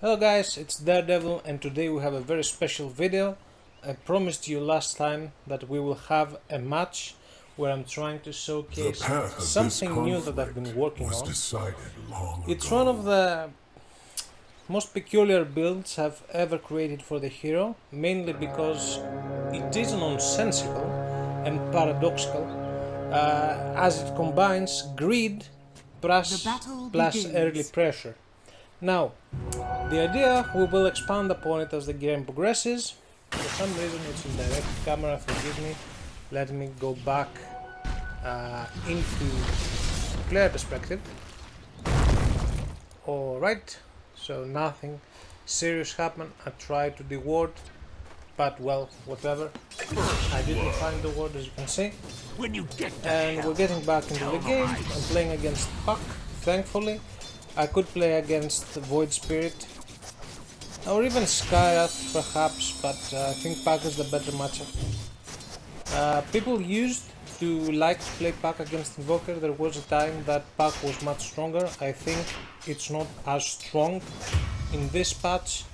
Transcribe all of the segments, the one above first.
Hello guys, it's Daredevil and today we have a very special video. I promised you last time that we will have a match where I'm trying to showcase something new that I've been working on. It's one of the most peculiar builds I've ever created for the hero, mainly because it is nonsensical and paradoxical as it combines greed plus early pressure. Now, the idea, we will expand upon it as the game progresses. For some reason it's in direct camera, forgive me. Let me go back into player perspective. Alright, so nothing serious happened. I tried to deward, but well, whatever. I didn't find the word, as you can see. And we're getting back into the game. I'm playing against Puck, thankfully. I could play against Void Spirit or even Skyrath perhaps, but I think Puck is the better matchup. People used to like to play Puck against Invoker. There was a time that Puck was much stronger. I think it's not as strong in this patch.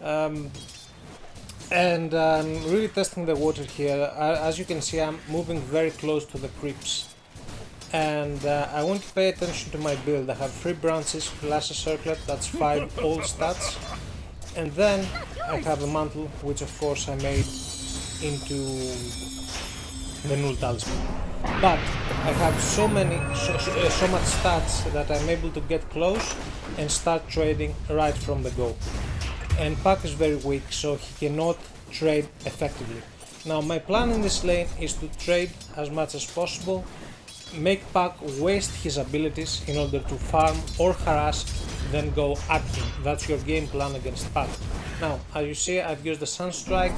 And I'm really testing the water here. As you can see, I'm moving very close to the creeps. And I want to pay attention to my build. I have 3 branches plus a circlet, that's 5 old stats. And then I have a mantle, which of course I made into the null talisman. But I have so much stats that I'm able to get close and start trading right from the go. And Puck is very weak, so he cannot trade effectively. Now my plan in this lane is to trade as much as possible, make Puck waste his abilities in order to farm or harass, then go at him. That's your game plan against Puck. Now, as you see, I've used the Sunstrike.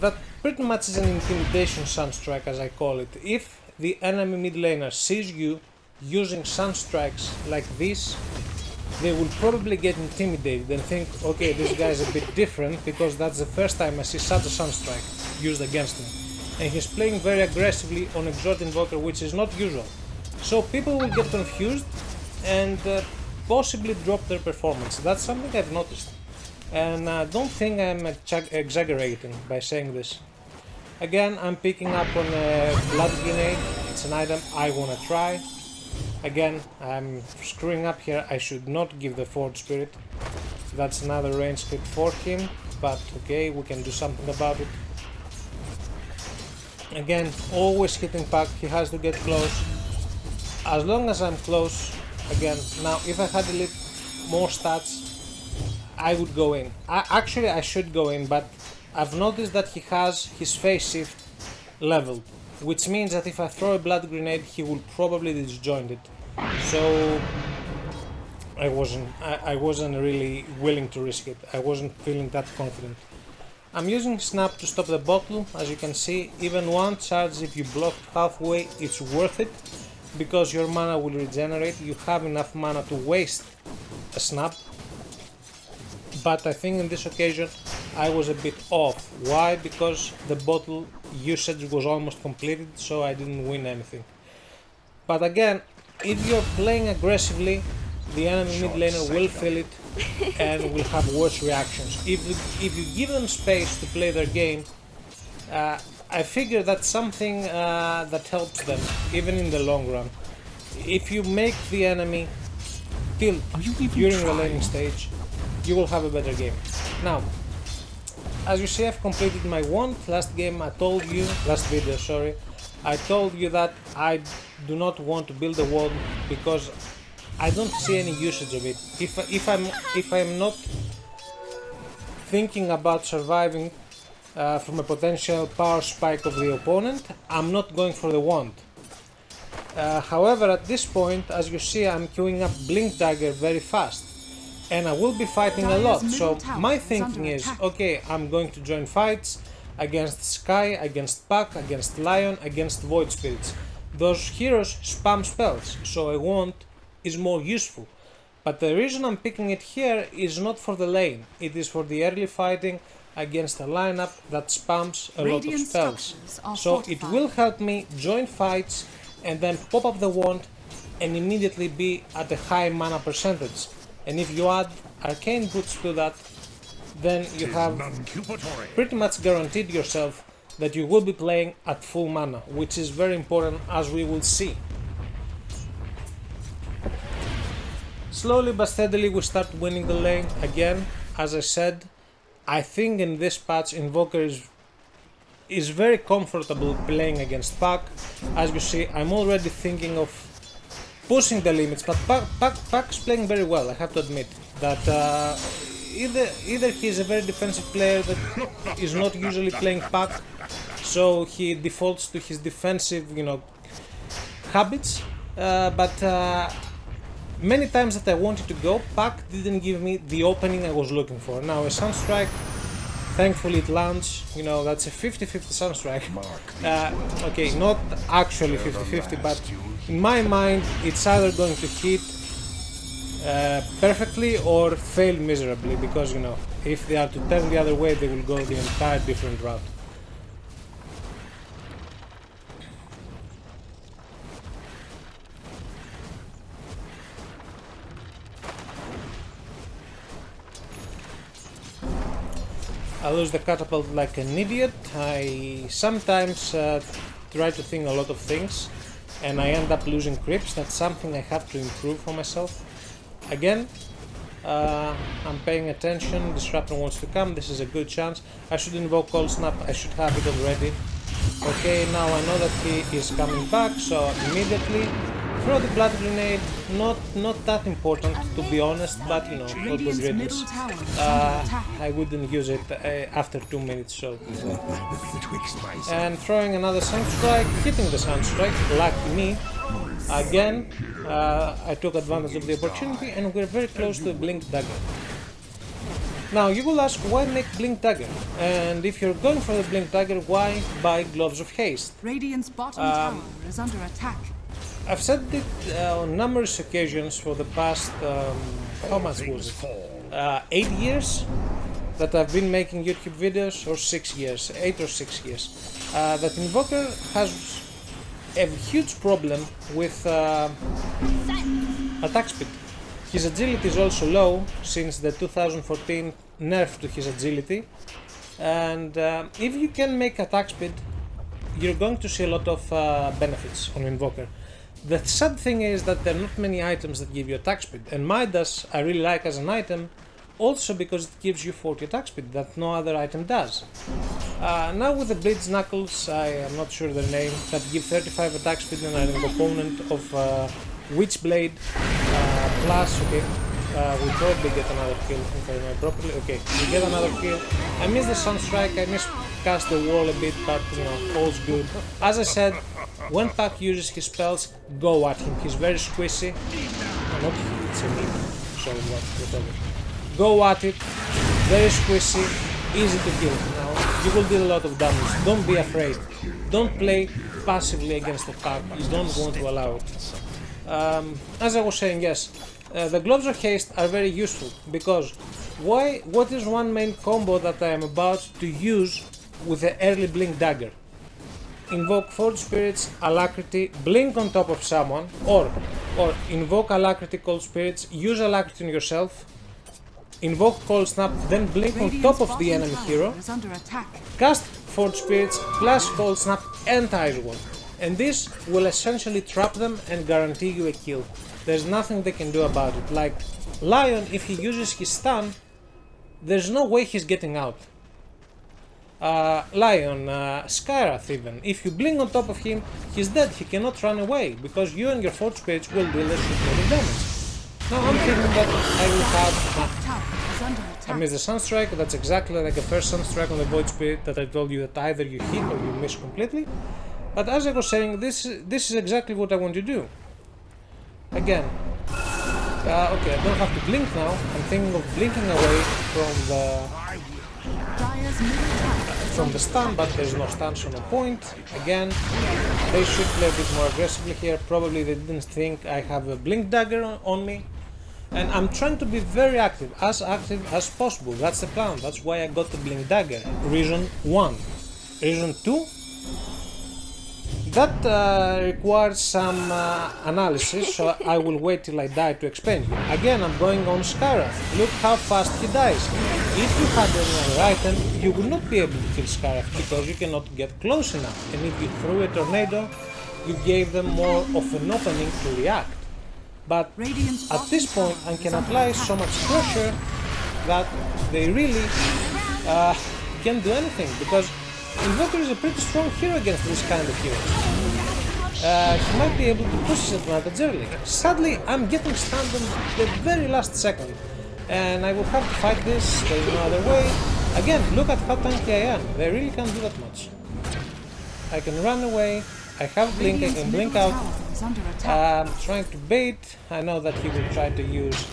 That pretty much is an intimidation Sunstrike, as I call it. If the enemy mid laner sees you using Sunstrikes like this, they will probably get intimidated and think, okay, this guy is a bit different because that's the first time I see such a Sunstrike used against me. And he's playing very aggressively on Exalt Invoker, which is not usual. So people will get confused and possibly drop their performance. That's something I've noticed. And I don't think I'm exaggerating by saying this. Again, I'm picking up on a Blood Grenade. It's an item I want to try. Again, I'm screwing up here. I should not give the Forge Spirit. That's another range hit for him. But okay, we can do something about it. Again, always hitting Puck, he has to get close. As long as I'm close, again, now if I had a little more stats, I would go in. Actually, I should go in, but I've noticed that he has his phase shift leveled, which means that if I throw a blood grenade, he will probably disjoint it. So I wasn't really willing to risk it. I wasn't feeling that confident. I'm using Snap to stop the bottle. As you can see, even one charge if you block halfway, it's worth it because your mana will regenerate. You have enough mana to waste a Snap, but I think in this occasion I was a bit off. Why? Because the bottle usage was almost completed, so I didn't win anything. But again, if you're playing aggressively, the enemy mid laner will feel it and will have worse reactions. If you give them space to play their game, I figure that's something that helps them, even in the long run. If you make the enemy tilt during the laning stage, you will have a better game. Now, as you see, I've completed my wand. Last video, sorry, I told you that I do not want to build a wand because I don't see any usage of it. If I'm not thinking about surviving from a potential power spike of the opponent, I'm not going for the wand. However, at this point, as you see, I'm queuing up Blink Dagger very fast, and I will be fighting a lot. So my thinking is, okay, I'm going to join fights against Sky, against Puck, against Lion, against Void Spirits. Those heroes spam spells, so a wand is more useful. But the reason I'm picking it here is not for the lane, it is for the early fighting against a lineup that spams a lot of spells. So it will help me join fights and then pop up the wand and immediately be at a high mana percentage. and if you add arcane boots to that, then you have pretty much guaranteed yourself that you will be playing at full mana, which is very important, as we will see. Slowly but steadily we start winning the lane again. As I said, I think in this patch Invoker is very comfortable playing against Pac. As you see, I'm already thinking of pushing the limits, but Pac is playing very well, I have to admit. That either he is a very defensive player that is not usually playing Pac, so he defaults to his defensive, habits, but many times that I wanted to go, Pac didn't give me the opening I was looking for. Now a Sunstrike, thankfully it lands, that's a 50-50 Sunstrike. Okay, not actually 50-50, but in my mind it's either going to hit perfectly or fail miserably, because if they are to turn the other way, they will go the entire different route. I lose the catapult like an idiot. I sometimes try to think a lot of things and I end up losing creeps. That's something I have to improve for myself. Again, I'm paying attention. Disruptor wants to come. This is a good chance. I should invoke Cold Snap. I should have it already. Okay, now I know that he is coming back, so immediately throw the blood grenade. Not that important, to be honest, but all good riddance. I wouldn't use it after 2 minutes, so. And throwing another Sunstrike, hitting the Sunstrike, lucky me. Again, I took advantage of the opportunity and we're very close to a Blink Dagger. Now you will ask, why make Blink Dagger? And if you're going for the Blink Dagger, why buy Gloves of Haste? Radiant's bottom tower is under attack. I've said it on numerous occasions for the past, how much was it? 8 years that I've been making YouTube videos, or 6 years, 8 or 6 years, that Invoker has a huge problem with attack speed. His agility is also low since the 2014 nerf to his agility, and if you can make attack speed, you're going to see a lot of benefits on Invoker. The sad thing is that there are not many items that give you attack speed, and Midas I really like as an item, also because it gives you 40 attack speed that no other item does. Now with the Blitz Knuckles, I am not sure their name, that give 35 attack speed and an component of Witchblade, plus, okay, we probably get another kill if I remember properly. Okay, we get another kill. I missed the Sunstrike, I miscast the wall a bit, but all's good. As I said, when Pac uses his spells, go at him. He's very squishy. Not he, it's a me. Sorry, whatever. Go at it. Very squishy. Easy to kill. Now, you will deal a lot of damage. Don't be afraid. Don't play passively against the Pac. You don't want to allow it. As I was saying, yes, the Gloves of Haste are very useful, because what is one main combo that I am about to use with the early Blink Dagger? Invoke Forge Spirits, Alacrity, blink on top of someone, or invoke Alacrity, Cold Spirits, use Alacrity on yourself, invoke Cold Snap, then blink on top of the enemy hero, cast Forge Spirits plus Cold Snap and Ice Wall, and this will essentially trap them and guarantee you a kill. There's nothing they can do about it. Like Lion, if he uses his stun, there's no way he's getting out. Lion, Skyrath even, if you blink on top of him, he's dead, he cannot run away, because you and your Forge Spirits will deal a shitload of damage. Now I'm thinking that I will have... I missed the Sunstrike, that's exactly like the first Sunstrike on the Void Spirit that I told you that either you hit or you miss completely. But as I was saying, this is exactly what I want to do. Again, okay, I don't have to blink now, I'm thinking of blinking away from the stun, but there's no stun, so no point. Again, they should play a bit more aggressively here. Probably they didn't think I have a Blink Dagger on me. And I'm trying to be very active as possible. That's the plan. That's why I got the Blink Dagger. Reason 1. Reason 2. that requires some analysis, so I will wait till I die to explain you. Again, I'm going on Skyrath. Look how fast he dies. If you had any other item, you would not be able to kill Skyrath because you cannot get close enough. And if you threw a tornado, you gave them more of an opening to react. But at this point, I can apply so much pressure that they really can't do anything, because Invoker is a pretty strong hero against this kind of heroes. He might be able to push his advantage early. Sadly, I'm getting stunned on the very last second, and I will have to fight this. There is no other way. Again, look at how tanky I am. They really can't do that much. I can run away. I have blink. I can blink out. Trying to bait. I know that he will try to use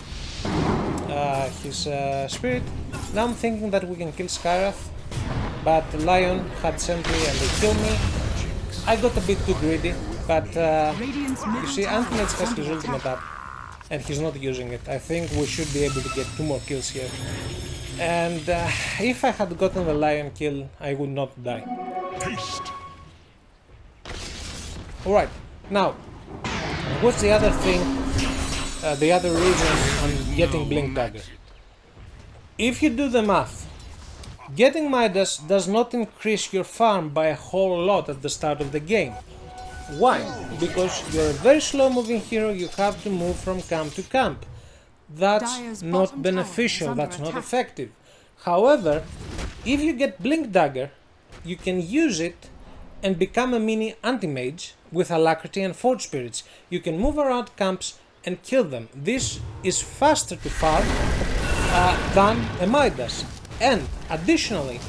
his spirit. Now I'm thinking that we can kill Skyrath, but the Lion had sentry and they killed me. I got a bit too greedy, but you see, Anthony has his ultimate up, and he's not using it. I think we should be able to get 2 more kills here. And if I had gotten the Lion kill, I would not die. Alright, now, what's the other thing, the other reason I'm getting Blink Dagger? If you do the math, getting Midas does not increase your farm by a whole lot at the start of the game. Why? Because you're a very slow moving hero, you have to move from camp to camp. That's not beneficial, that's not effective. However, if you get Blink Dagger, you can use it and become a mini anti-mage with Alacrity and Forge Spirits. You can move around camps and kill them. This is faster to farm than a Midas. And additionally,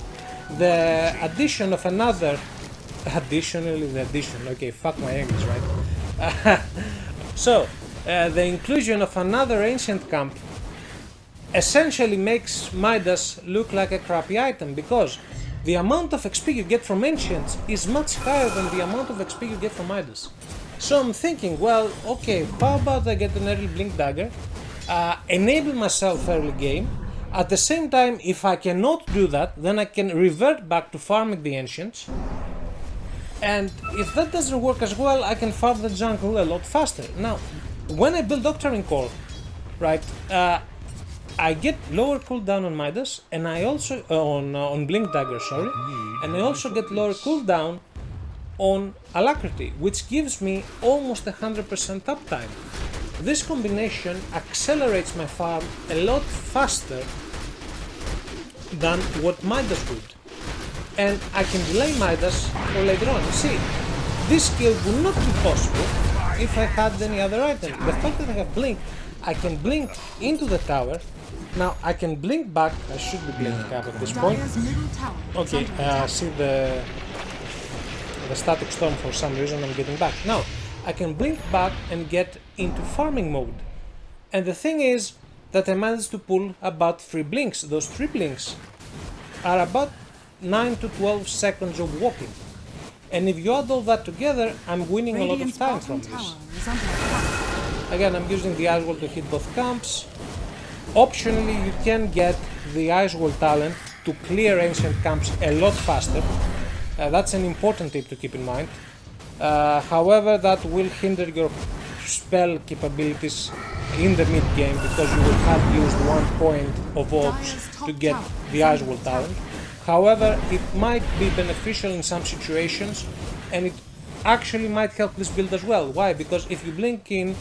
the addition of another... okay, fuck my English, right? The inclusion of another ancient camp essentially makes Midas look like a crappy item, because the amount of XP you get from Ancients is much higher than the amount of XP you get from Midas. So I'm thinking, well, okay, how about I get an early Blink Dagger, enable myself early game. At the same time, if I cannot do that, then I can revert back to farming the Ancients. And if that doesn't work as well, I can farm the jungle a lot faster. Now, when I build Doctoring Core, right, I get lower cooldown on Midas, and I also on Blink Dagger, sorry, and I also get lower cooldown on Alacrity, which gives me almost 100% uptime. This combination accelerates my farm a lot faster than what Midas would, and I can delay Midas for later on. See, this skill would not be possible if I had any other item. The fact that I have Blink, I can blink into the tower. Now I can blink back. I should be blinking up at this point. Okay, see the static storm, for some reason I'm getting back. Now I can blink back and get into farming mode. And the thing is that I managed to pull about 3 blinks. Those 3 blinks are about 9 to 12 seconds of walking. And if you add all that together, I'm winning a lot of time from this. Again, I'm using the Ice Wall to hit both camps. Optionally, you can get the Ice Wall talent to clear ancient camps a lot faster. That's an important tip to keep in mind. However, that will hinder your spell capabilities in the mid game, because you will have used 1 point of orbs to get the Ice Wall talent. However, it might be beneficial in some situations, and it actually might help this build as well. Why? Because if you blink in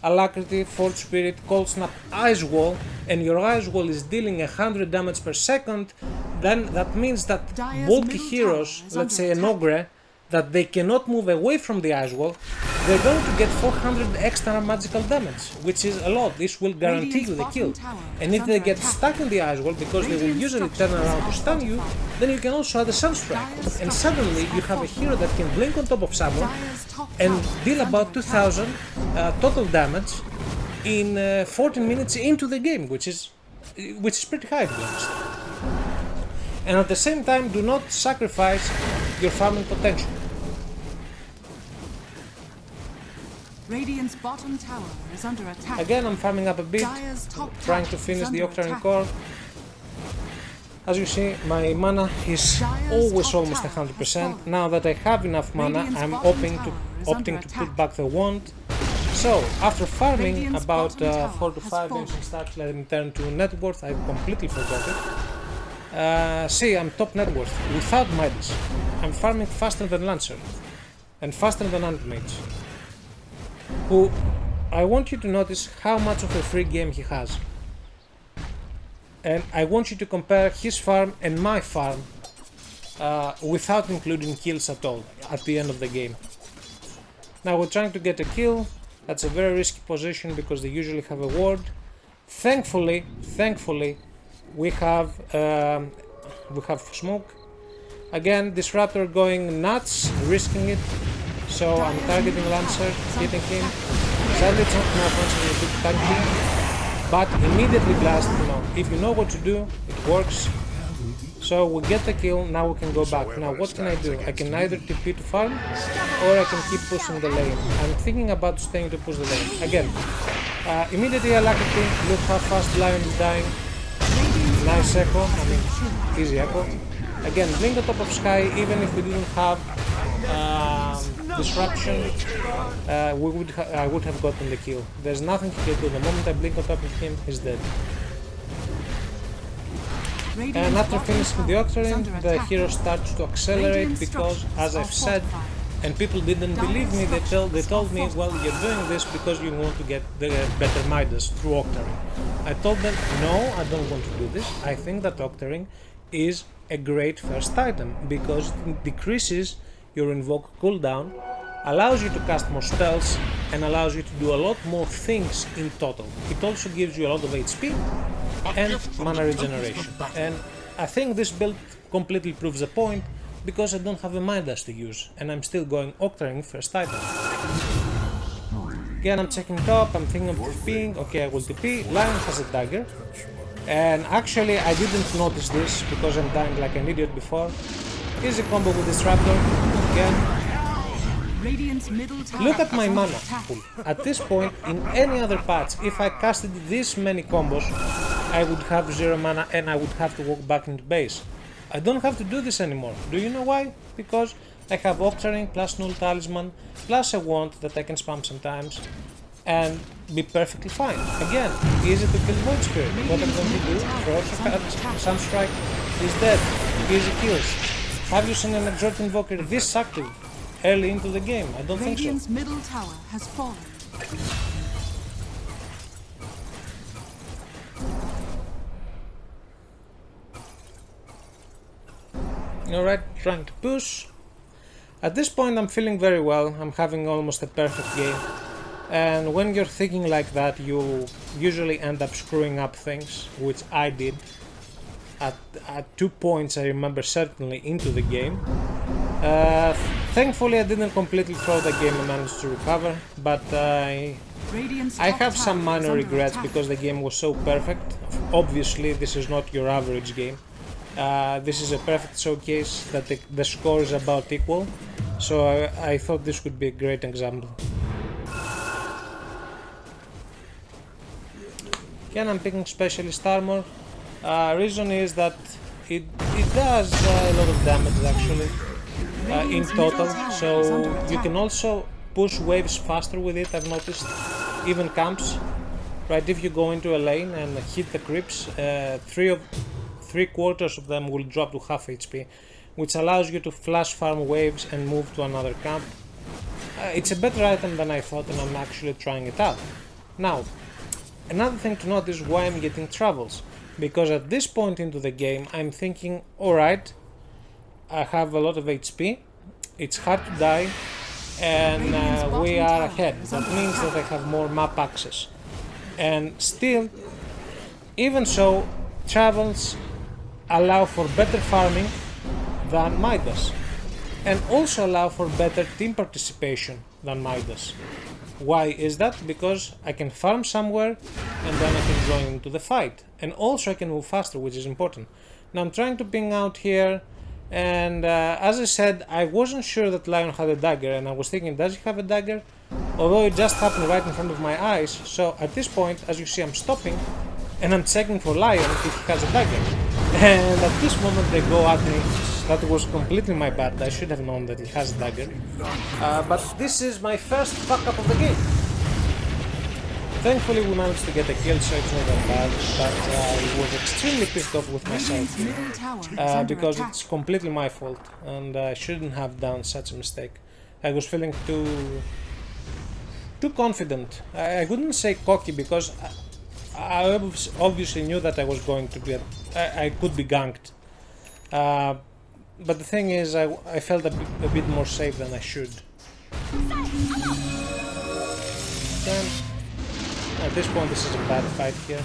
Alacrity, Forge Spirit, Cold Snap, Ice Wall, and your Ice Wall is dealing 100 damage per second, then that means that bulky heroes, let's say an Ogre, that they cannot move away from the Ice Wall, they're going to get 400 extra magical damage, which is a lot. This will guarantee you the kill. And if they get stuck in the Ice Wall, because they will usually turn around to stun you, then you can also add a Sunstrike. And suddenly you have a hero that can blink on top of someone and deal about 2000 total damage in 14 minutes into the game, which is pretty high, to be honest. And at the same time, do not sacrifice your farming potential. Radiant's bottom tower is under attack. Again, I'm farming up a bit, trying to finish the Octarine Core. As you see, my mana is always almost 100%. Now that I have enough mana, I'm opting to put back the wand. So, after farming about 4 to 5 ancient stacks, let me turn to net worth. I completely forgot it. See, I'm top net worth without Midas. I'm farming faster than Lancer and faster than Anti-Mage, who I want you to notice how much of a free game he has. And I want you to compare his farm and my farm without including kills at all at the end of the game. Now we're trying to get a kill. That's a very risky position because they usually have a ward. Thankfully, we have smoke. Again, Disruptor going nuts, risking it. So I'm targeting Lancer, hitting him. Sadly, it's not enough Lancer to keep tanking. But immediately blast, if you know what to do, it works. So we get the kill, now we can go back. Now what can I do? I can either TP to farm, or I can keep pushing the lane. I'm thinking about staying to push the lane. Again, immediately alacrity, look how fast Lion is dying. Nice echo, easy echo. Again, blink the top of Sky, even if we didn't have disruption, I would have gotten the kill. There's nothing he can do. The moment I blink on top of him, he's dead. And after finishing the Octarine, the hero starts to accelerate because, as I've said, and people didn't believe me, they told me, well, you're doing this because you want to get the better Midas through Octarine. I told them, no, I don't want to do this. I think that Octarine is a great first item because it decreases your invoke cooldown, allows you to cast more spells, and allows you to do a lot more things in total. It also gives you a lot of HP and mana regeneration. And I think this build completely proves the point because I don't have a Midas to use and I'm still going Octarine first item. Again, I'm checking top, I'm thinking of TPing. Okay, I will TP. Lion has a dagger. And actually, I didn't notice this because I'm dying like an idiot before. Here's a combo with Disruptor. Again. Look at my mana pool. At this point, in any other patch, if I casted this many combos, I would have 0 mana and I would have to walk back into base. I don't have to do this anymore. Do you know why? Because I have Octarine plus Null Talisman plus a wand that I can spam sometimes and be perfectly fine. Again, easy to kill Void Spirit. What I'm going to do, throw Sunstrike, is dead. Easy kills. Have you seen an Exort Invoker this active early into the game? I don't think so. Radiant's middle tower has fallen. Alright, trying to push. At this point I'm feeling very well. I'm having almost a perfect game. And when you're thinking like that, you usually end up screwing up things, which I did. At 2 points I remember certainly into the game. Thankfully I didn't completely throw the game and managed to recover, but I have some minor regrets because the game was so perfect. Obviously this is not your average game. This is a perfect showcase that the score is about equal, so I thought this would be a great example. Again, I'm picking Specialist Armor. Reason is that it does a lot of damage actually in total, so you can also push waves faster with it. I've noticed, even camps, right? If you go into a lane and hit the creeps, 3/4 of them will drop to half HP, which allows you to flash farm waves and move to another camp. It's a better item than I thought and I'm actually trying it out. Now, another thing to note is why I'm getting travels, because at this point into the game I'm thinking, alright, I have a lot of HP, it's hard to die, and we are ahead. That means that I have more map access. And still, even so, travels allow for better farming than Midas, and also allow for better team participation than Midas. Why is that? Because I can farm somewhere and then I can join into the fight, and also I can move faster, which is important. Now I'm trying to ping out here, and as I said, I wasn't sure that Lion had a dagger, and I was thinking, does he have a dagger? Although it just happened right in front of my eyes. So at this point, as you see, I'm stopping and I'm checking for Lion if he has a dagger. And at this moment they go at me. That was completely my bad. I should have known that he has a dagger. But this is my first fuck up of the game. Thankfully we managed to get a kill, so it's not that bad, but I was extremely pissed off with myself because it's completely my fault and I shouldn't have done such a mistake. I was feeling too confident. I wouldn't say cocky because I obviously knew that I was going to get, I could be ganked. But the thing is, I felt a bit more safe than I should. Then, at this point, this is a bad fight here.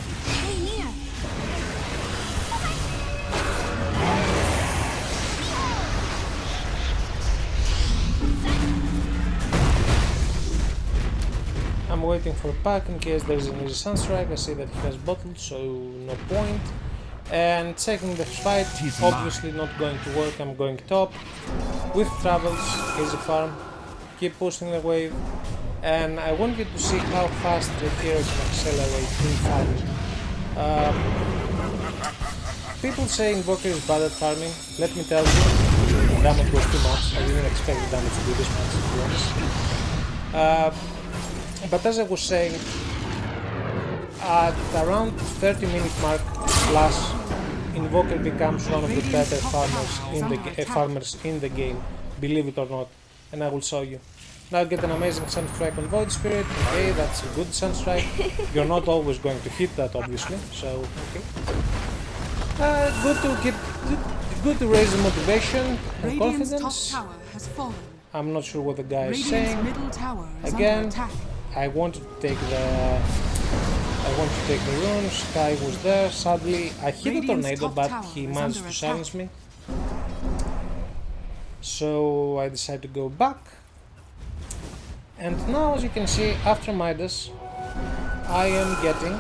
I'm waiting for a pack in case there's an easy sunstrike. I see that he has bottles, so no point. And checking the fight, obviously not going to work. I'm going top with travels, easy farm, keep pushing the wave. And I want you to see how fast the hero can accelerate in farming. People say Invoker is bad at farming. Let me tell you, the damage was too much. I didn't expect the damage to be this much, to be honest. But as I was saying, at around 30-minute mark plus, Invoker becomes one of the better farmers in the game, believe it or not, and I will show you. Now get an amazing Sunstrike on Void Spirit. Okay, that's a good Sunstrike. You're not always going to hit that, obviously, so okay. Good to raise the motivation and confidence. I'm not sure what the guy is saying. Again, I wanted to take the rune. Sky was there. Sadly, I hit a tornado, but he managed to silence me. So I decided to go back. And now, as you can see, after Midas, I am getting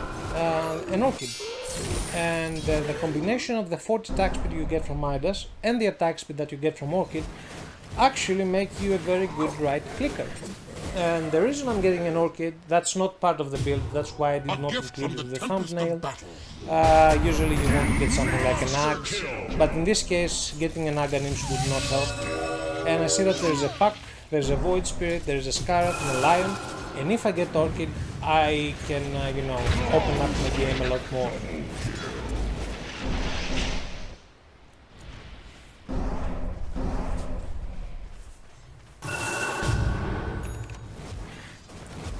an Orchid. And the combination of the 40 attack speed you get from Midas and the attack speed that you get from Orchid actually make you a very good right clicker. And the reason I'm getting an Orchid, that's not part of the build, that's why I did not include it in the thumbnail. Usually you want to get something like an Axe, but in this case getting an Aghanim's would not help. And I see that there's a pack, there's a Void Spirit, there's a Scarlet and a Lion, and if I get Orchid, I can, open up the game a lot more.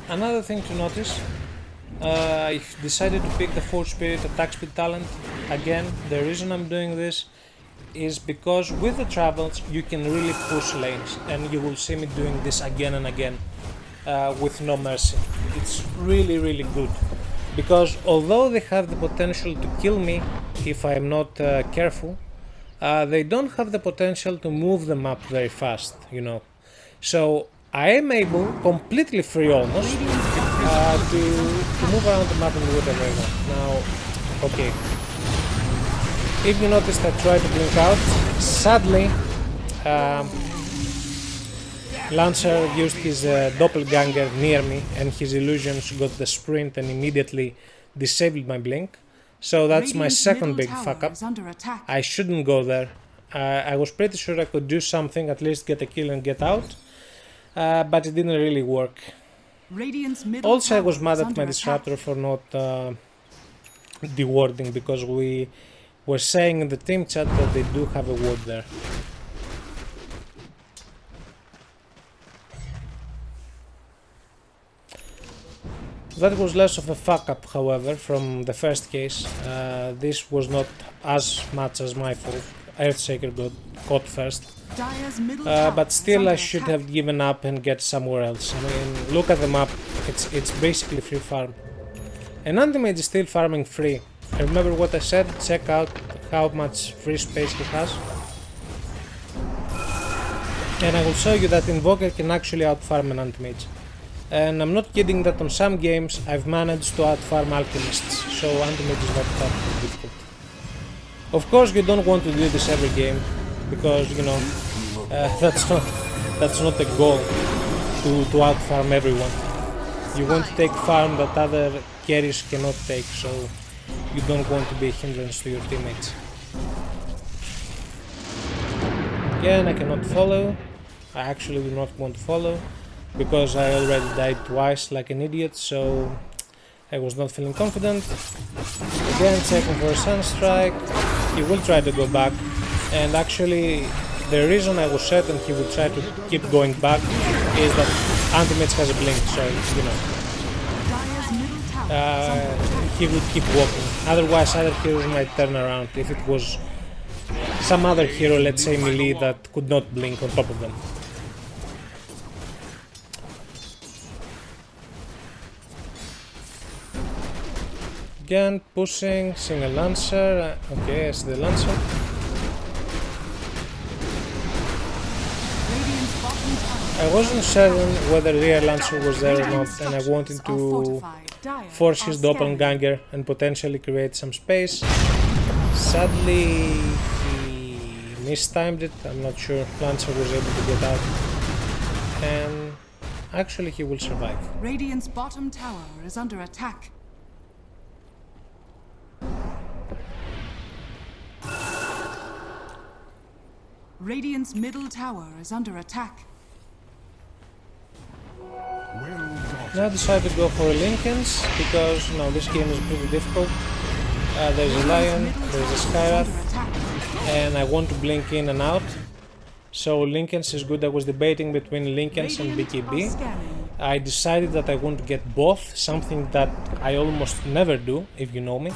Another thing to notice, I decided to pick the Force Spirit attack speed talent. Again, the reason I'm doing this is because with the travels you can really push lanes, and you will see me doing this again and again with no mercy. It's really good, because although they have the potential to kill me if I'm not careful, they don't have the potential to move the map very fast, So I am able, completely free almost, to move around the map and do whatever I want. Now, okay, if you noticed I tried to blink out, sadly, Lancer used his doppelganger near me and his illusions got the sprint and immediately disabled my blink. So that's my second big fuck up. I shouldn't go there. I was pretty sure I could do something, at least get a kill and get out. But it didn't really work. Also, I was mad at my disruptor for not dewarding, because we were saying in the team chat that they do have a ward there. That was less of a fuck up, however, from the first case. This was not as much as my fault. Earthshaker got caught first. But still I should have given up and get somewhere else. I mean, look at the map, it's basically free farm. And Antimage is still farming free. And remember what I said, check out how much free space he has. And I will show you that Invoker can actually outfarm an Antimage. And I'm not kidding that on some games I've managed to outfarm Alchemists, so Antimage is not that difficult. Of course you don't want to do this every game, because that's not the goal, to outfarm everyone. You want to take farm that other carries cannot take, so you don't want to be a hindrance to your teammates. Again, I cannot follow. I actually do not want to follow because I already died twice like an idiot, so I was not feeling confident. Again, checking for a Sunstrike. He will try to go back, and actually the reason I was certain he would try to keep going back is that Antimates has a blink, so you know he would keep walking. Otherwise other heroes might turn around if it was some other hero, let's say melee, that could not blink on top of them. Again, pushing, seeing a Lancer. Okay, I see the Lancer. I wasn't certain whether rear Lancer was there or not, and I wanted to force his doppelganger and potentially create some space. Sadly, he mistimed it. I'm not sure Lancer was able to get out, and actually he will survive. Radiant's bottom tower is under attack. Radiant's middle tower is under attack. Now I decided to go for Lincoln's because you know this game is pretty difficult. There's a Lion, there's a Skyrath, and I want to blink in and out. So Lincoln's is good. I was debating between Lincoln's and BKB. I decided that I want to get both, something that I almost never do, if you know me.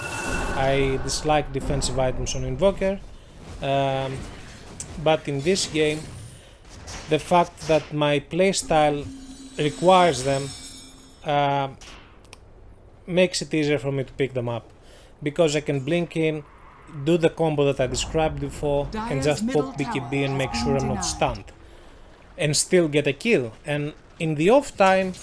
I dislike defensive items on Invoker. But in this game, the fact that my playstyle requires them makes it easier for me to pick them up, because I can blink in, do the combo that I described before, and just pop BKB and make sure I'm not stunned, and still get a kill. And in the off time,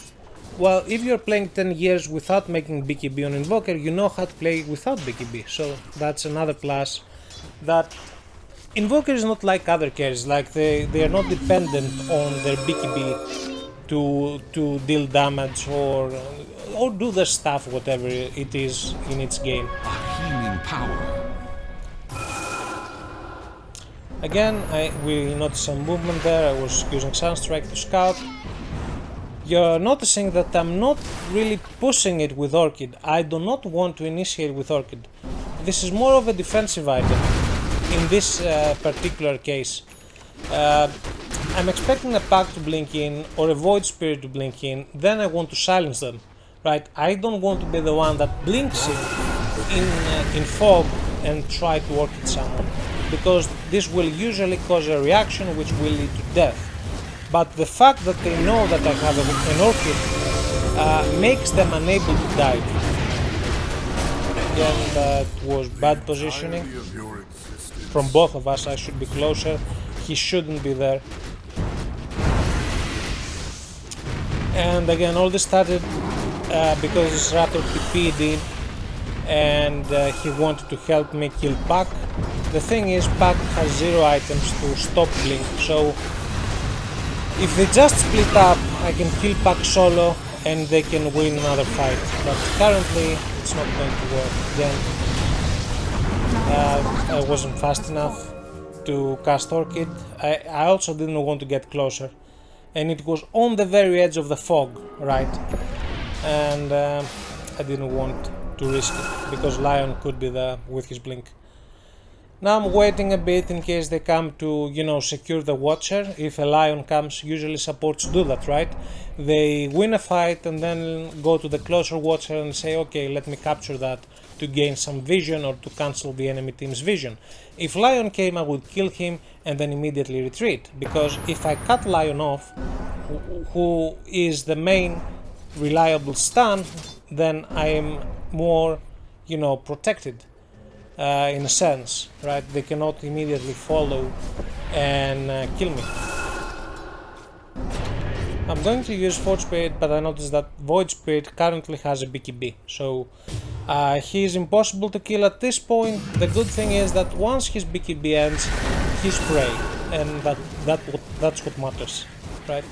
well, if you're playing 10 years without making BKB on Invoker, you know how to play without BKB, so that's another plus. That Invoker is not like other carries, like they are not dependent on their BKB to deal damage or do the stuff, whatever it is in its game. A healing power. Again, we noticed some movement there. I was using Sunstrike to scout. You're noticing that I'm not really pushing it with Orchid. I do not want to initiate with Orchid. This is more of a defensive item in this particular case. I'm expecting a pack to blink in or a Void Spirit to blink in, then I want to silence them, right? I don't want to be the one that blinks in fog and try to Orchid someone, because this will usually cause a reaction which will lead to death. But the fact that they know that I have an Orchid makes them unable to dive. Again, that was bad positioning from both of us. I should be closer, he shouldn't be there. And again, all this started because this Raptor TP'd in and he wanted to help me kill Pac. The thing is, Pac has 0 items to stop blink, so if they just split up, I can kill Pac solo and they can win another fight. But currently, it's not going to work. Again, I wasn't fast enough to cast Orchid. I also didn't want to get closer, and it was on the very edge of the fog, right? And I didn't want to risk it because Lion could be there with his blink. Now I'm waiting a bit in case they come to, you know, secure the Watcher. If a Lion comes, usually supports do that, right? They win a fight and then go to the closer Watcher and say, okay, let me capture that to gain some vision or to cancel the enemy team's vision. If Lion came, I would kill him and then immediately retreat, because if I cut Lion off, who is the main reliable stun, then I am more, you know, protected. In a sense, right? They cannot immediately follow and kill me. I'm going to use Void Spirit, but I noticed that Void Spirit currently has a BKB, so he is impossible to kill at this point. The good thing is that once his BKB ends, he's prey, and that's what matters, right?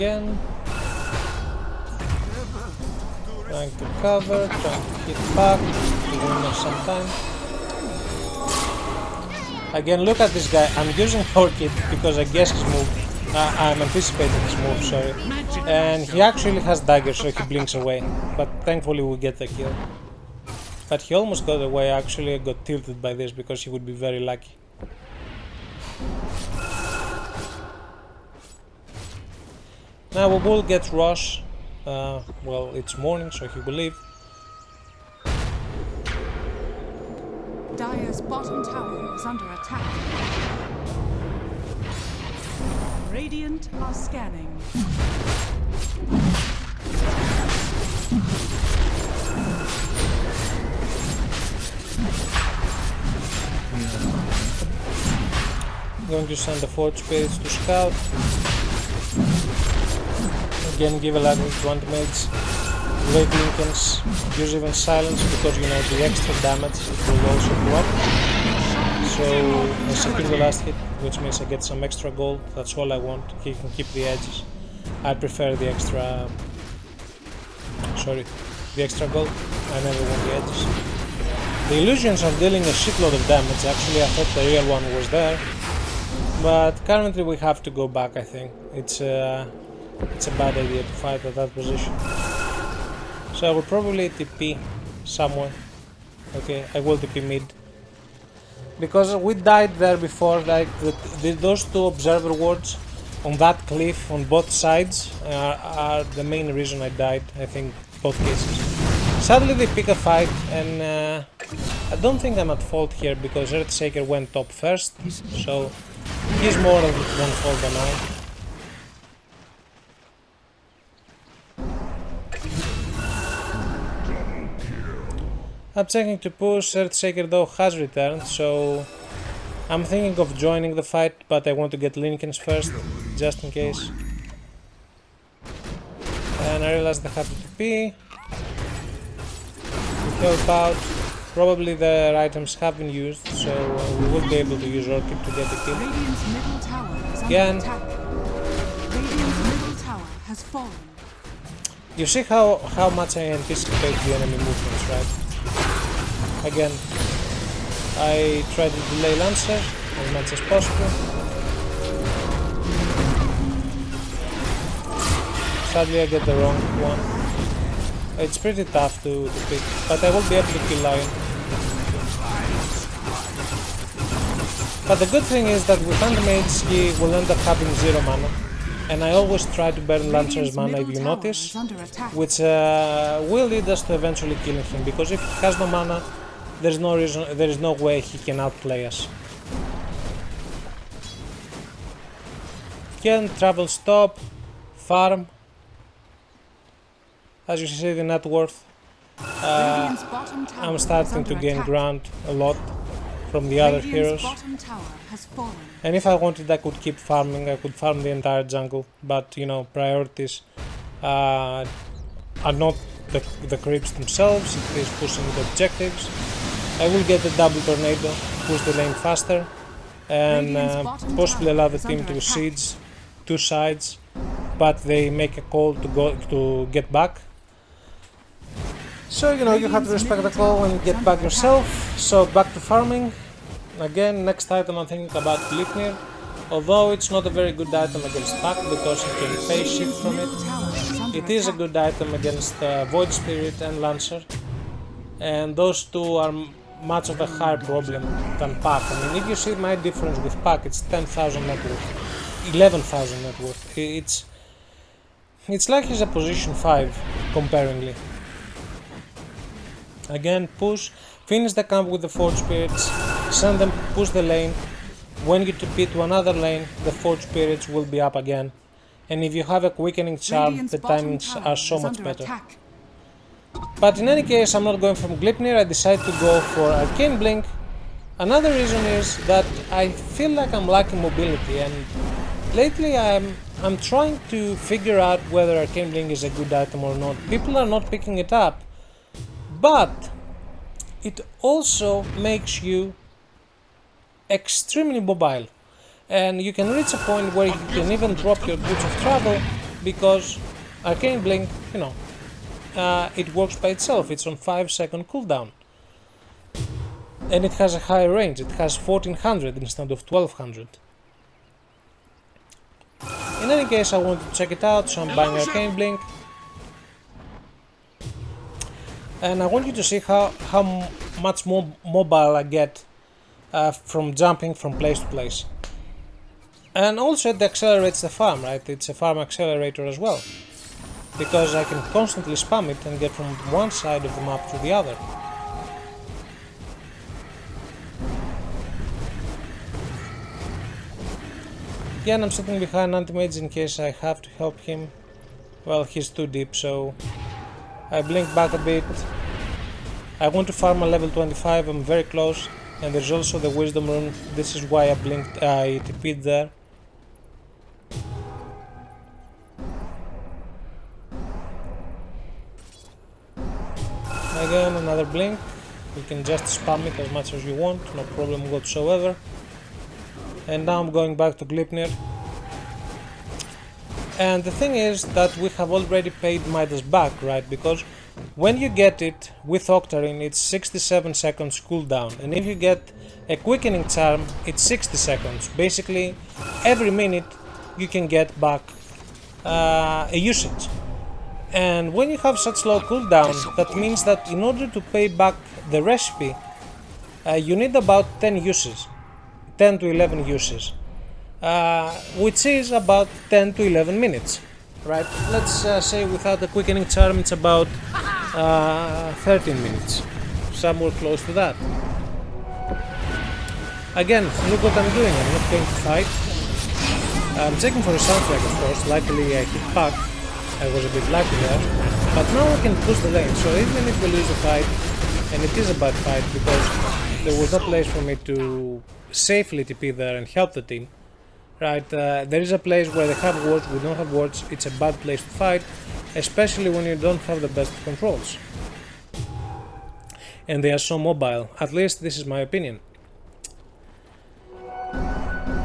again. Trying to cover, trying to hit back, to win some time. Again, look at this guy. I'm using Orchid because I guess his move. I'm anticipating his move, sorry. And he actually has dagger, so he blinks away. But thankfully we get the kill. But he almost got away. Actually, I got tilted by this because he would be very lucky. Now we will get Rosh. Well, it's morning, so he will leave. Dire's bottom tower is under attack. Radiant are scanning. I'm going to send the Forge Spirits to scout. Again, give a lot to anti-mages. Great Lincolns. Use even silence because you know the extra damage will also go up. So I secure the last hit, which means I get some extra gold. That's all I want. He can keep the edges. I prefer the extra. Sorry, the extra gold. I never want the edges. The illusions are dealing a shitload of damage. Actually, I thought the real one was there, but currently we have to go back. I think it's a bad idea to fight at that position. So I will probably TP somewhere. Okay, I will TP mid. Because we died there before, like those two observer wards on that cliff on both sides are the main reason I died, I think, both cases. Sadly they pick a fight and I don't think I'm at fault here because Earthshaker went top first, so he's more at fault than I. I'm checking to push. Earthshaker though has returned, so I'm thinking of joining the fight, but I want to get Lincolns first, just in case. And I realized I have to TP. To help out. Probably their items have been used, so we will be able to use Orchid to get the kill. Radiant's middle tower is Again. under attack. Radiant's middle tower has fallen. You see how much I anticipate the enemy movements, right? Again, I try to delay Lancer as much as possible. Sadly I get the wrong one. It's pretty tough to pick, but I will be able to kill Lion. But the good thing is that with Anti-Mage he will end up having 0 mana. And I always try to burn Lancer's mana if you notice, which will lead us to eventually killing him, because if he has no mana, there is no way he can outplay us. Can travel stop, farm. As you see the net worth, I'm starting to gain ground a lot from the other heroes. And if I wanted I could keep farming, I could farm the entire jungle, but you know, priorities are not the creeps themselves, it is pushing the objectives. I will get the double tornado, push the lane faster, and possibly allow the team to siege 2 sides, but they make a call to get back. So you know, you have to respect the call and get back yourself. So back to farming. Again, next item I'm thinking about Gleipnir, although it's not a very good item against Pack because you can phase shift from it. It is a good item against Void Spirit and Lancer, and those two are much of a higher problem than Pack. I mean, if you see my difference with Pack, it's 10,000 net worth, 11,000 net worth. It's like he's a position 5 comparingly. Again, push, finish the camp with the Forge Spirits, send them, push the lane. When you TP to another lane, the Forge Spirits will be up again. And if you have a quickening charm, the timings are so much better. But in any case, I'm not going from Gleipnir, I decided to go for Arcane Blink. Another reason is that I feel like I'm lacking mobility, and lately I'm trying to figure out whether Arcane Blink is a good item or not. People are not picking it up, but it also makes you extremely mobile, and you can reach a point where you can even drop your boots of travel because Arcane Blink, you know, it works by itself. It's on 5-second cooldown. And it has a higher range. It has 1400 instead of 1200. In any case, I wanted to check it out, so I'm buying Arcane Blink. And I want you to see how much more mobile I get from jumping from place to place. And also it accelerates the farm, right? It's a farm accelerator as well. Because I can constantly spam it and get from one side of the map to the other. Yeah, and I'm sitting behind anti-mage in case I have to help him. Well, he's too deep, so I blink back a bit. I want to farm a level 25, I'm very close. And there's also the wisdom rune. This is why I blinked, I TP'd there. Again, another blink. You can just spam it as much as you want, no problem whatsoever. And now I'm going back to Gleipnir. And the thing is that we have already paid Midas back, right? Because when you get it with Octarine, it's 67 seconds cooldown. And if you get a quickening charm, it's 60 seconds. Basically, every minute you can get back a usage. And when you have such low cooldown, that means that in order to pay back the recipe, you need about 10 uses. 10 to 11 uses. Which is about 10 to 11 minutes. Right? Let's say without the quickening charm it's about 13 minutes. Somewhere close to that. Again, look what I'm doing. I'm not going to fight. I'm checking for a soundtrack, of course. Luckily I hit pack. I was a bit lucky there. But now I can push the lane. So even if we lose the fight, and it is a bad fight because there was no place for me to safely TP there and help the team. Right, there is a place where they have wards, we don't have wards, it's a bad place to fight, especially when you don't have the best controls. And they are so mobile, at least this is my opinion.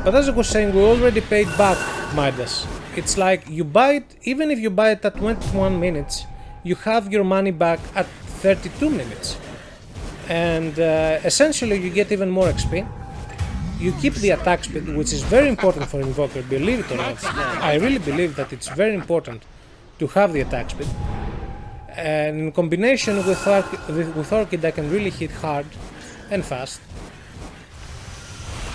But as I was saying, we already paid back Midas. It's like you buy it, even if you buy it at 21 minutes, you have your money back at 32 minutes. And essentially you get even more XP. You keep the attack speed, which is very important for Invoker, believe it or not. I really believe that it's very important to have the attack speed. And in combination with Orchid, I can really hit hard and fast.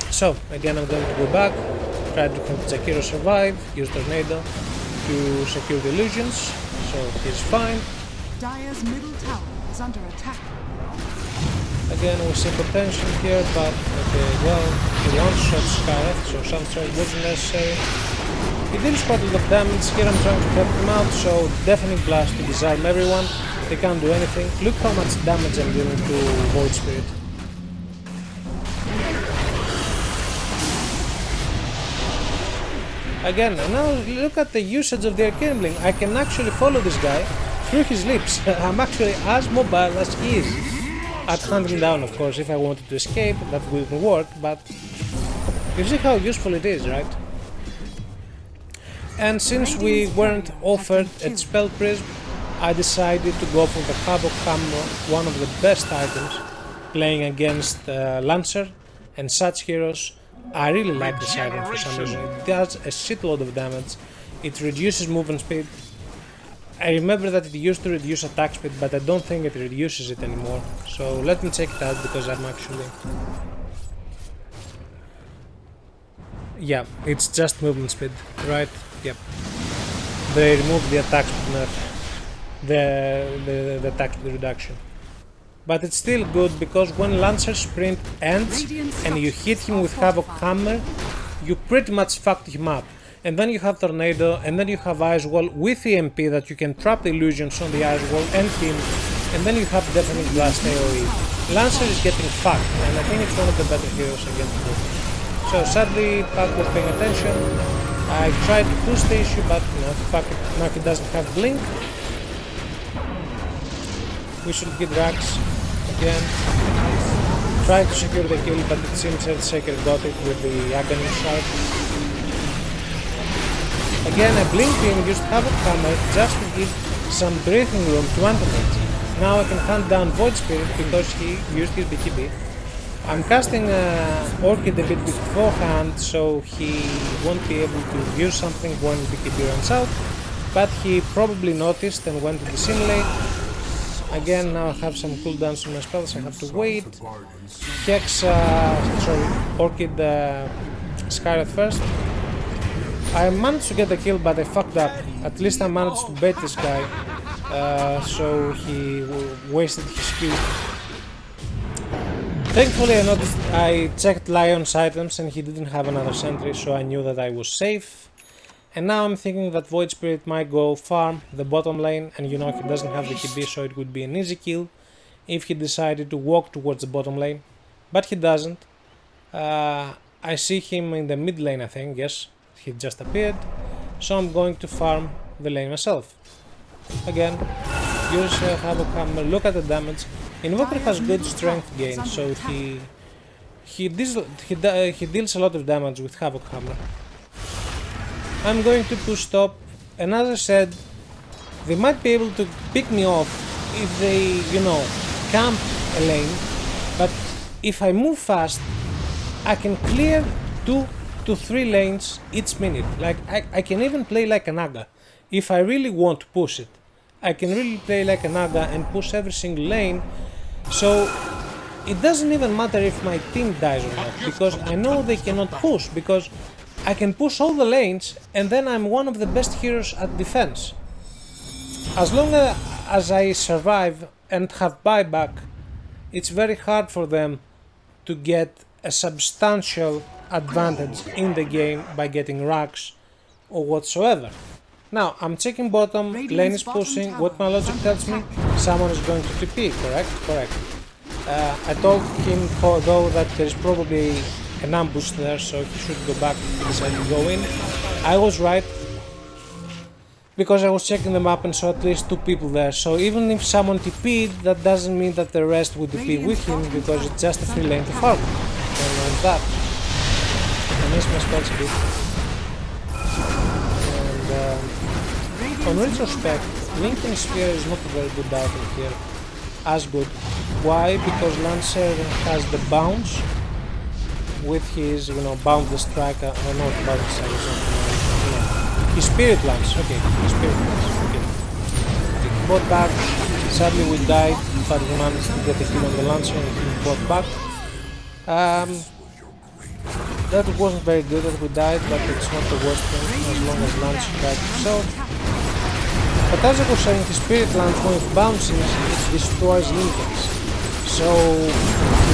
So, again, I'm going to go back, try to help Zakiro survive, use Tornado to secure the illusions, so he's fine. Dire's middle tower is under attack. Again, we see potential here, but okay, well, he one-shot Scarlet, so Sunstrike wasn't necessary. He deals quite a lot of damage. Here I'm trying to help him out, so definitely blast to disarm everyone. They can't do anything. Look how much damage I'm dealing to Void Spirit. Again, now look at the usage of the Arcane Blink. I can actually follow this guy through his lips. I'm actually as mobile as he is. At hunting down, of course, if I wanted to escape, that wouldn't work, but you see how useful it is, right? And since we weren't offered a Spell Prism, I decided to go for the Havoc Hammer, one of the best items, playing against Lancer and such heroes. I really like this item for some reason. It does a shitload of damage, it reduces movement speed. I remember that it used to reduce attack speed, but I don't think it reduces it anymore. So let me check it out because I'm actually... Yeah, it's just movement speed, right? Yep. They removed the attack speed nerf, the attack speed reduction. But it's still good because when Lancer's sprint ends and you hit him with Havoc Hammer, you pretty much fucked him up. And then you have Tornado, and then you have Ice Wall with EMP that you can trap the illusions on the Ice Wall and him, and then you have Deafening Blast AoE. Lancer is getting fucked, and I think it's one of the better heroes against him. So sadly, Pac was paying attention. I tried to push the issue, but no, fuck it, now he doesn't have Blink. We should get Rax again. Tried to secure the kill, but it seems that Shaker got it with the Aghanim Shard. Again, a Blink Beam used Havoc Hammer just to give some breathing room to Antimage. Now I can hunt down Void Spirit because he used his BKB. I'm casting Orchid a bit beforehand, so he won't be able to use something when BKB runs out, but he probably noticed and went to dissimulate. Again, now I have some cooldowns on my spells, I have to wait. Hex, Orchid Skyrath first. I managed to get a kill, but I fucked up. At least I managed to bait this guy, so he wasted his Q. Thankfully I checked Lion's items and he didn't have another sentry, so I knew that I was safe. And now I'm thinking that Void Spirit might go farm the bottom lane, and you know he doesn't have the KB, so it would be an easy kill if he decided to walk towards the bottom lane. But he doesn't. I see him in the mid lane, I think, yes, he just appeared. So I'm going to farm the lane myself. Again, use Havoc Hammer, look at the damage. Invoker has good strength gain, so he deals a lot of damage with Havoc Hammer. I'm going to push top, and as I said, they might be able to pick me off if they, you know, camp a lane, but if I move fast, I can clear 2 to 3 lanes each minute. Like, I can even play like an Naga. If I really want to push it, I can really play like a Naga and push every single lane, so it doesn't even matter if my team dies or not, because I know they cannot push, because I can push all the lanes and then I'm one of the best heroes at defense. As long as I survive and have buyback, it's very hard for them to get a substantial advantage in the game by getting racks or whatsoever. Now, I'm checking bottom, lane is pushing, what my logic tells me, someone is going to TP, correct? Correct. I told him though that there's probably an ambush there, so he should go back if he decided to go in. I was right, because I was checking the map and saw at least 2 people there, so even if someone TP'd, that doesn't mean that the rest would TP with him, because it's just a free lane to farm. And that. I miss my spells a bit. And on retrospect, Lincoln Sphere is not a very good item here. As good. Why? Because Lancer has the bounce with his, you know, boundless strike, or not boundless strike, his spirit lance, okay, his spirit lance, okay. He bought back, sadly we died, but we managed to get a kill on the Lancer and he bought back. That wasn't very good that we died, but it's not the worst thing, as long as Lancer died himself. But as I was saying, his spirit lance, when it bounces, it destroys Lincolns. So,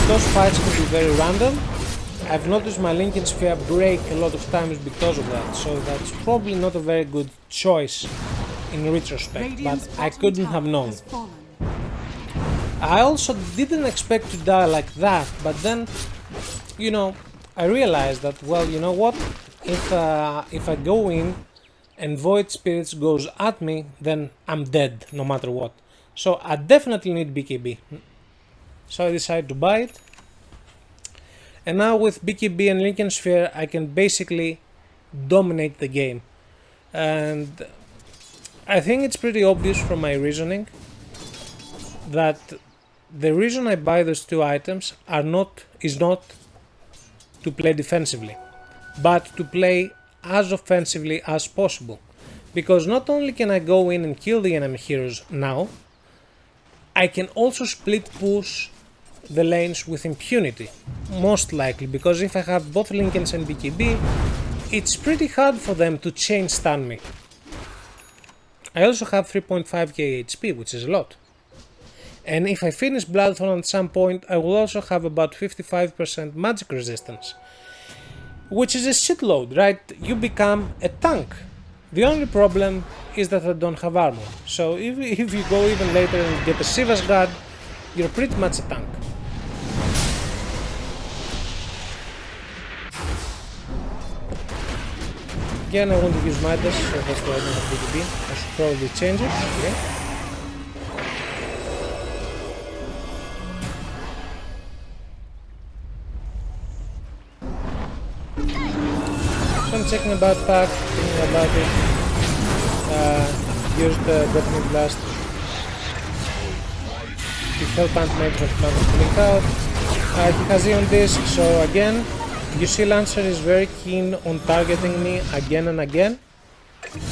those fights can be very random. I've noticed my Lincoln Sphere break a lot of times because of that, so that's probably not a very good choice in retrospect, but I couldn't have known. I also didn't expect to die like that, but then, you know, I realized that, well, you know what, if I go in and Void Spirits goes at me, then I'm dead, no matter what. So I definitely need BKB. So I decided to buy it. And now with BKB and Lincoln Sphere, I can basically dominate the game. And I think it's pretty obvious from my reasoning that the reason I buy those 2 items is not to play defensively, but to play as offensively as possible. Because not only can I go in and kill the enemy heroes now, I can also split push the lanes with impunity, most likely, because if I have both Lincolns and BKB, it's pretty hard for them to chain stun me. I also have 3.5k HP, which is a lot. And if I finish Bloodthorn at some point, I will also have about 55% magic resistance, which is a shitload, right? You become a tank. The only problem is that I don't have armor, so if you go even later and get a Shiva's Guard, you're pretty much a tank. Again, I want to use Midas, so that's why I don't have BKB. I should probably change it. Okay. So I'm checking about pack, thinking about it. Used the Deafening Blast. He felt Antimate but managed to blink out. He has Eon Disc, so again, you see Lancer is very keen on targeting me again and again.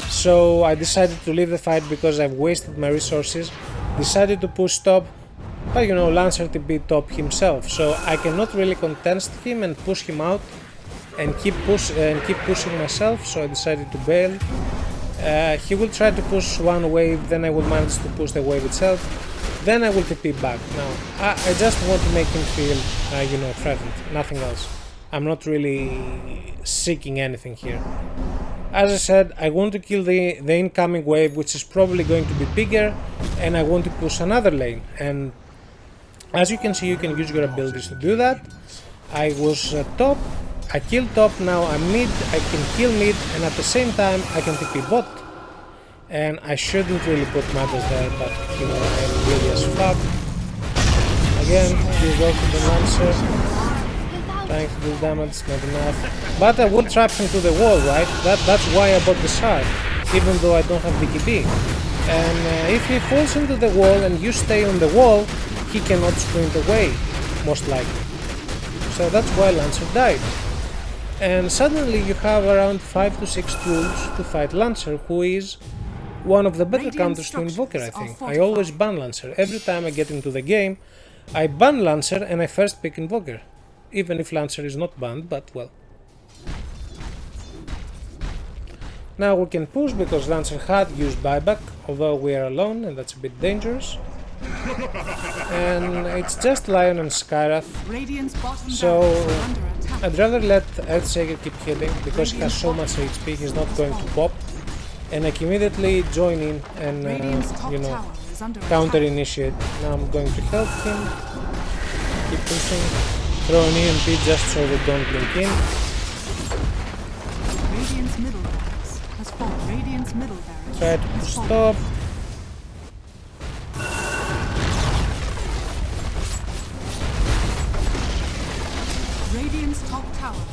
So I decided to leave the fight because I've wasted my resources. Decided to push top, but you know, Lancer TP top himself, so I cannot really contest him and push him out and keep pushing myself. So I decided to bail. He will try to push one wave, then I will manage to push the wave itself. Then I will TP back. Now, I just want to make him feel, you know, threatened, nothing else. I'm not really seeking anything here. As I said, I want to kill the incoming wave, which is probably going to be bigger, and I want to push another lane. And as you can see, you can use your abilities to do that. I was top, I killed top, now I'm mid, I can kill mid, and at the same time I can TP bot. And I shouldn't really put Midas there, but you know, I'm really as fuck. Again, he's working the Lancer, trying to do damage, not enough. But I will trap him to the wall, right? That's why I bought the shard, even though I don't have BKB. And if he falls into the wall and you stay on the wall, he cannot sprint away, most likely. So that's why Lancer died. And suddenly you have around 5 to 6 tools to fight Lancer, who is one of the better counters to Invoker, I think. I always ban Lancer. Every time I get into the game, I ban Lancer and I first pick Invoker. Even if Lancer is not banned, but well. Now we can push because Lancer had used buyback, although we are alone and that's a bit dangerous. And it's just Lion and Skyrath, so I'd rather let Earthshaker keep hitting because he has so much HP, he's not going to pop. And I can immediately join in and, you know, counter initiate. Now I'm going to help him, keep pushing, throw an EMP just so they don't blink in. Try to stop.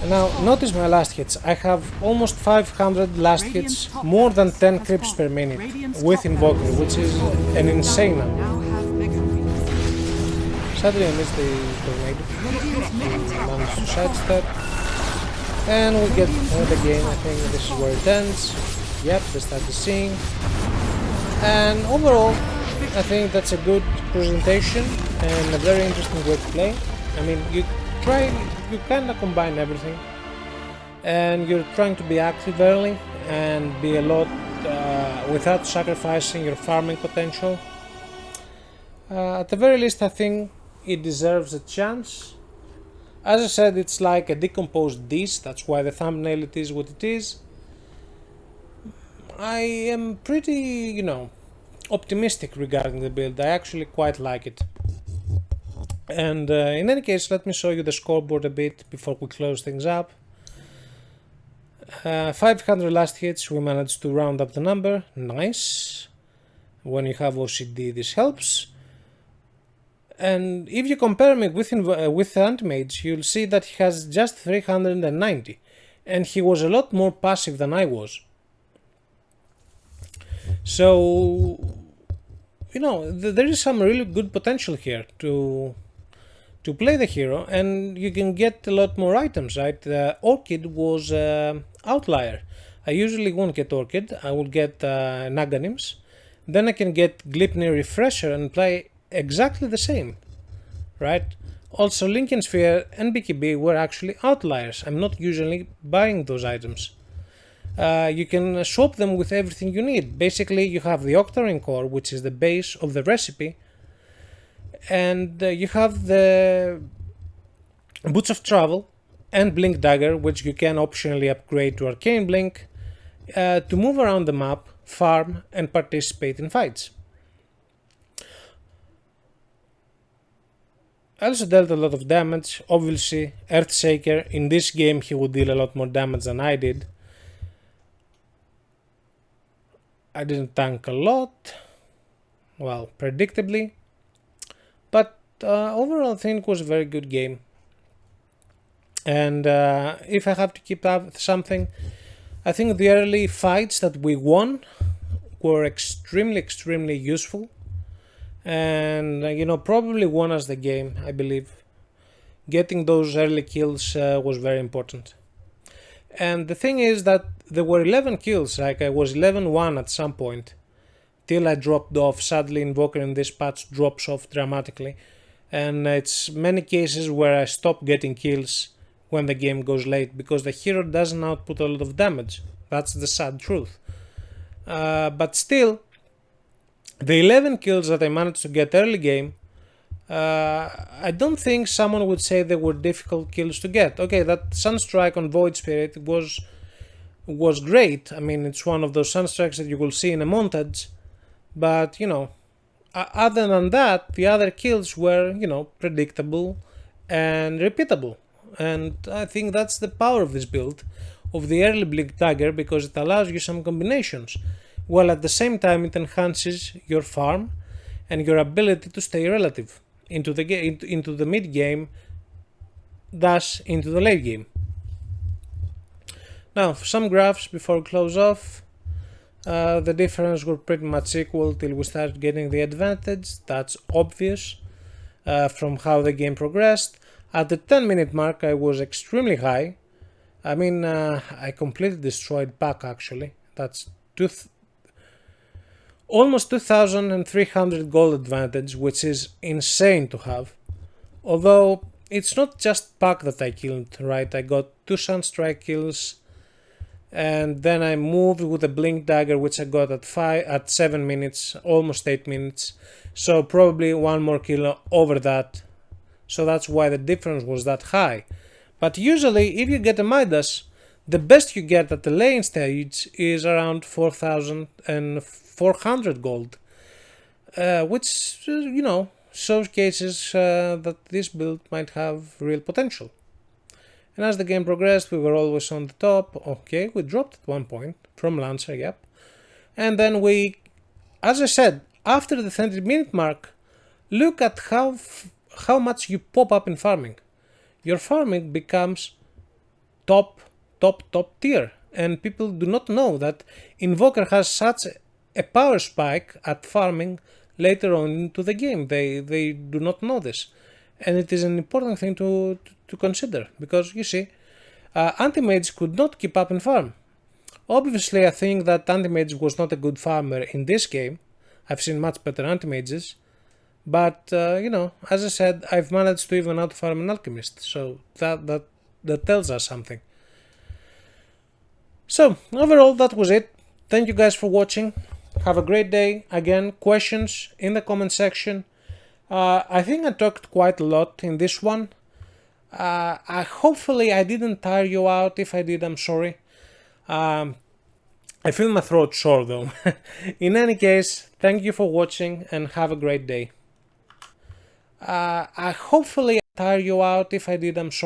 And now notice my last hits. I have almost 500 last hits, more than 10 creeps per minute with Invoker, which is an insane number. Sadly I missed the tornado. We managed to sidestep. And we get the game. I think this is where it ends. Yep, they started seeing. And overall, I think that's a good presentation and a very interesting way to play. I mean, you kind of combine everything, and you're trying to be active early and be a lot without sacrificing your farming potential. At the very least, I think it deserves a chance. As I said, it's like a decomposed dish, that's why the thumbnail it is what it is. I am pretty, you know, optimistic regarding the build. I actually quite like it. And in any case, let me show you the scoreboard a bit before we close things up. 500 last hits, we managed to round up the number. Nice. When you have OCD, this helps. And if you compare me with Antimage, you'll see that he has just 390. And he was a lot more passive than I was. So, you know, there is some really good potential here to play the hero, and you can get a lot more items, right? Orchid was outlier. I usually won't get Orchid, I will get Naganims. Then I can get Glipnir Refresher and play exactly the same, right? Also Lincoln Sphere and BKB were actually outliers. I'm not usually buying those items. You can swap them with everything you need. Basically you have the Octarine Core, which is the base of the recipe, and you have the Boots of Travel and Blink Dagger, which you can optionally upgrade to Arcane Blink to move around the map, farm and participate in fights. I also dealt a lot of damage. Obviously Earthshaker, in this game he would deal a lot more damage than I did. I didn't tank a lot, well, predictably, but overall I think it was a very good game. And if I have to keep up something, I think the early fights that we won were extremely useful, and probably won us the game. I believe getting those early kills was very important. And the thing is that there were 11 kills, like I was 11-1 at some point, till I dropped off. Sadly, Invoker in this patch drops off dramatically, and it's many cases where I stop getting kills when the game goes late because the hero doesn't output a lot of damage. That's the sad truth. But still, the 11 kills that I managed to get early game, I don't think someone would say they were difficult kills to get. Okay, that Sunstrike on Void Spirit was great. I mean, it's one of those Sunstrikes that you will see in a montage, but other than that, the other kills were, predictable and repeatable. And I think that's the power of this build, of the early Blink Dagger, because it allows you some combinations, while at the same time it enhances your farm and your ability to stay relative into the mid game, thus into the late game. Now, for some graphs before we close off. The difference were pretty much equal till we started getting the advantage. That's obvious from how the game progressed. At the 10-minute mark I was extremely high. I mean, I completely destroyed Pac actually. That's almost 2,300 gold advantage, which is insane to have. Although it's not just Pac that I killed, right? I got 2 Sunstrike kills, and then I moved with a Blink Dagger, which I got at 7 minutes, almost 8 minutes. So probably one more kill over that. So that's why the difference was that high. But usually, if you get a Midas, the best you get at the lane stage is around 4,400 gold, which showcases that this build might have real potential. And as the game progressed, we were always on the top. Okay, we dropped at one point from Lancer, yep. And then we, as I said, after the 30-minute mark, look at how much you pop up in farming. Your farming becomes top tier, and people do not know that Invoker has such a power spike at farming later on into the game. They do not know this, and it is an important thing to consider, because you see, Anti-Mage could not keep up in farm. Obviously, I think that Anti-Mage was not a good farmer in this game. I've seen much better Anti-Mages, but as I said, I've managed to even out-farm an Alchemist, so that tells us something. So overall, that was it. Thank you guys for watching. Have a great day. Again, questions in the comment section. I think I talked quite a lot in this one. Hopefully I didn't tire you out. If I did, I'm sorry. I feel my throat sore though. In any case, thank you for watching and have a great day. Hopefully I tire you out. If I did, I'm sorry.